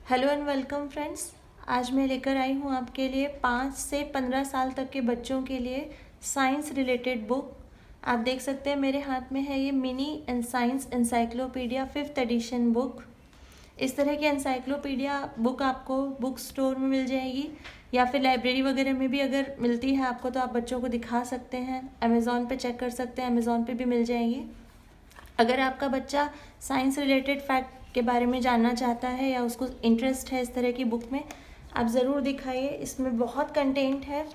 Hello and welcome friends. आज मैं लेकर आई हूँ आपके लिए 5 से 15 साल तक के बच्चों के लिए साइंस रिलेटेड बुक। आप देख सकते हैं मेरे हाथ में है ये mini and science encyclopedia 5th addition book. इस तरह की एनसाइक्लोपीडिया बुक आपको बुक स्टोर में मिल जाएगी या फिर लाइब्रेरी वगैरह में भी अगर मिलती है आपको तो आप बच्चों को दिखा सकते हैं। अमेज़ॉन पे चेक कर सकते हैं, अमेज़ॉन पे भी मिल जाएगी। अगर आपका बच्चा साइंस रिलेटेड फैक्ट के बारे में जानना चाहता है या उसको इंटरेस्ट है इस तरह की बुक में, आप ज़रूर दिखाइए। इसमें बहुत कंटेंट है।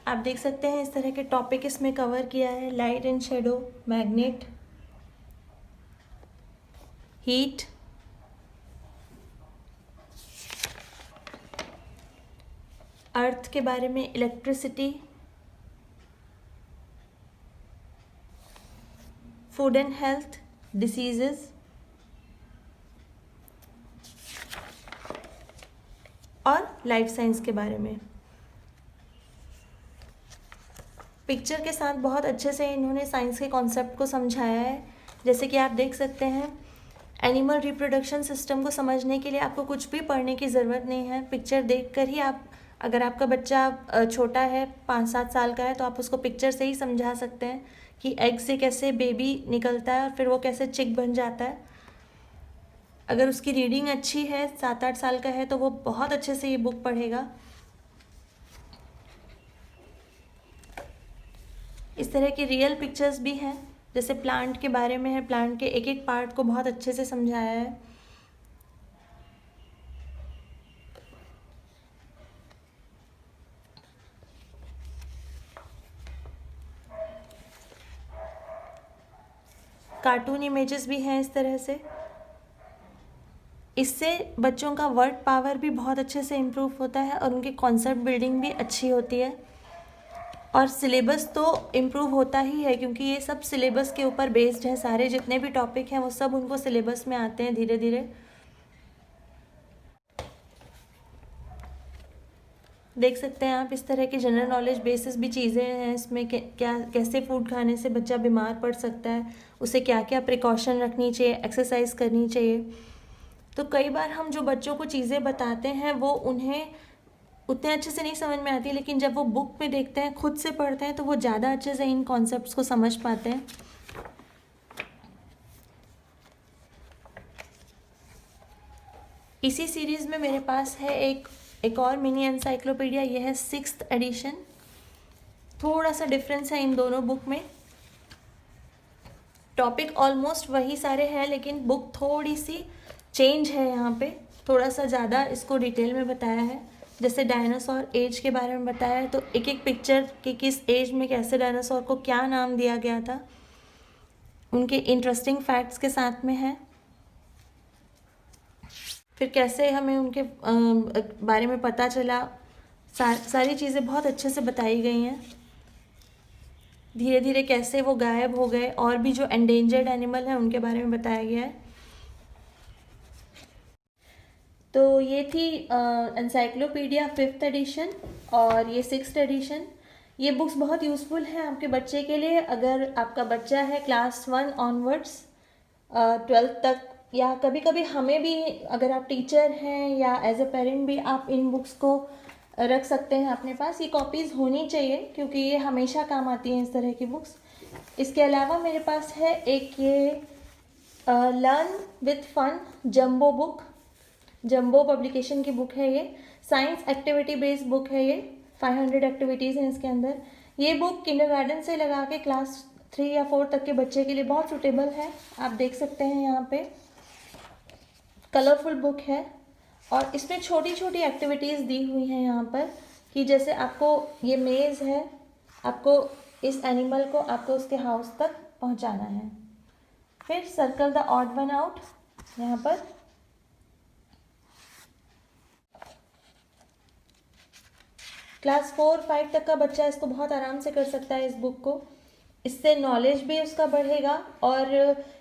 आप देख सकते हैं इस तरह के टॉपिक इसमें कवर किया है। Light and shadow, magnet, heat, earth के बारे में, electricity, food and health, diseases और लाइफ साइंस के बारे में। पिक्चर के साथ बहुत अच्छे से इन्होंने साइंस के कॉन्सेप्ट को समझाया है। जैसे कि आप देख सकते हैं, एनिमल रिप्रोडक्शन सिस्टम को समझने के लिए आपको कुछ भी पढ़ने की ज़रूरत नहीं है। पिक्चर देखकर ही आप, अगर आपका बच्चा छोटा है 5-7 साल का है तो आप उसको पिक्चर से ही समझा सकते हैं कि एग से कैसे बेबी निकलता है और फिर वो कैसे चिक बन जाता है। अगर उसकी रीडिंग अच्छी है, 7-8 साल का है, तो वो बहुत अच्छे से ये बुक पढ़ेगा। इस तरह की रियल पिक्चर्स भी हैं, जैसे प्लांट के बारे में है। प्लांट के एक एक पार्ट को बहुत अच्छे से समझाया है। कार्टून इमेजेस भी हैं इस तरह से। इससे बच्चों का वर्ड पावर भी बहुत अच्छे से इम्प्रूव होता है और उनकी कॉन्सेप्ट बिल्डिंग भी अच्छी होती है। और सिलेबस तो इम्प्रूव होता ही है क्योंकि ये सब सिलेबस के ऊपर बेस्ड है। सारे जितने भी टॉपिक हैं वो सब उनको सिलेबस में आते हैं धीरे धीरे। देख सकते हैं आप इस तरह की जनरल नॉलेज बेसिस भी चीज़ें हैं इसमें। क्या कैसे फूड खाने से बच्चा बीमार पड़ सकता है, उसे क्या क्या प्रिकॉशन रखनी चाहिए, एक्सरसाइज करनी चाहिए। तो कई बार हम जो बच्चों को चीज़ें बताते हैं वो उन्हें उतने अच्छे से नहीं समझ में आती, लेकिन जब वो बुक में देखते हैं, खुद से पढ़ते हैं, तो वो ज़्यादा अच्छे से इन कॉन्सेप्ट्स को समझ पाते हैं। इसी सीरीज़ में मेरे पास है एक और मिनी एनसाइक्लोपीडिया। यह है 6th एडिशन। थोड़ा सा डिफरेंस है इन दोनों बुक में। टॉपिक ऑलमोस्ट वही सारे हैं लेकिन बुक थोड़ी सी चेंज है। यहाँ पे थोड़ा सा ज़्यादा इसको डिटेल में बताया है। जैसे डायनासोर एज के बारे में बताया है, तो एक एक पिक्चर कि किस एज में कैसे डायनासोर को क्या नाम दिया गया था, उनके इंटरेस्टिंग फैक्ट्स के साथ में है। फिर कैसे हमें उनके बारे में पता चला, सारी चीज़ें बहुत अच्छे से बताई गई हैं। धीरे धीरे कैसे वो गायब हो गए और भी जो एंडेंजर्ड एनिमल हैं उनके बारे में बताया गया है। तो ये थी एनसाइक्लोपीडिया 5th एडिशन और ये 6th एडिशन। ये बुक्स बहुत यूज़फुल हैं आपके बच्चे के लिए। अगर आपका बच्चा है क्लास 1 ऑनवर्ड्स 12th तक, या कभी कभी हमें भी, अगर आप टीचर हैं या एज अ पेरेंट भी, आप इन बुक्स को रख सकते हैं अपने पास। ये कॉपीज़ होनी चाहिए क्योंकि ये हमेशा काम आती हैं इस तरह की बुक्स। इसके अलावा मेरे पास है एक ये learn with fun jumbo book. Jumbo publication की बुक है ये। साइंस एक्टिविटी बेस्ड बुक है ये। 500 एक्टिविटीज़ हैं इसके अंदर। ये बुक किंडरगार्टन से लगा के क्लास 3 या 4 तक के बच्चे के लिए बहुत सूटेबल है। आप देख सकते हैं यहाँ पे कलरफुल बुक है और इसमें छोटी छोटी एक्टिविटीज़ दी हुई हैं यहाँ पर, कि जैसे आपको ये मेज़ है, आपको इस एनिमल को आपको उसके हाउस तक पहुँचाना है। फिर circle the odd one out. यहाँ पर क्लास 4-5 तक का बच्चा इसको बहुत आराम से कर सकता है इस बुक को। इससे नॉलेज भी उसका बढ़ेगा। और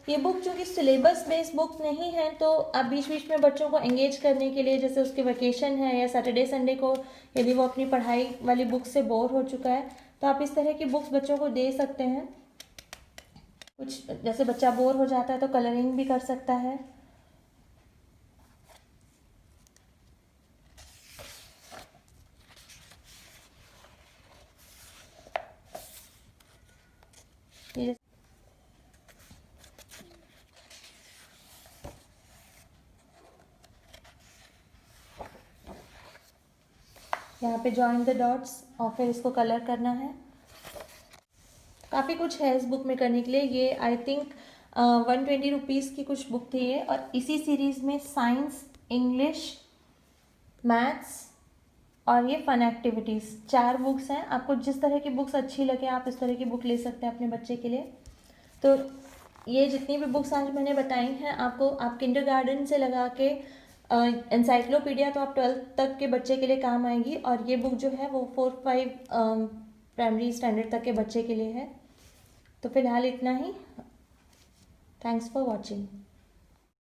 ये बुक चूँकि सिलेबस बेस्ड बुक नहीं है, तो आप बीच बीच में बच्चों को एंगेज करने के लिए, जैसे उसके वेकेशन है या सैटरडे संडे को यदि वो अपनी पढ़ाई वाली बुक से बोर हो चुका है, तो आप इस तरह की बुक्स बच्चों को दे सकते हैं। कुछ जैसे बच्चा बोर हो जाता है तो कलरिंग भी कर सकता है। ये यहाँ पे जॉइन द डॉट्स और फिर इसको कलर करना है। काफ़ी कुछ है इस बुक में करने के लिए। ये आई थिंक 120 रुपीज़ की कुछ बुक थी ये। और इसी सीरीज़ में साइंस, इंग्लिश, मैथ्स और ये फन एक्टिविटीज़ 4 बुक्स हैं। आपको जिस तरह की बुक्स अच्छी लगे आप इस तरह की बुक ले सकते हैं अपने बच्चे के लिए। तो ये जितनी भी बुक्स आज मैंने बताई हैं आपको, आप किंडरगार्टन से लगा के एनसाइक्लोपीडिया तो आप 12th तक के बच्चे के लिए काम आएगी। और ये बुक जो है वो 4-5 प्राइमरी स्टैंडर्ड तक के बच्चे के लिए है। तो फिलहाल इतना ही। Thanks for watching.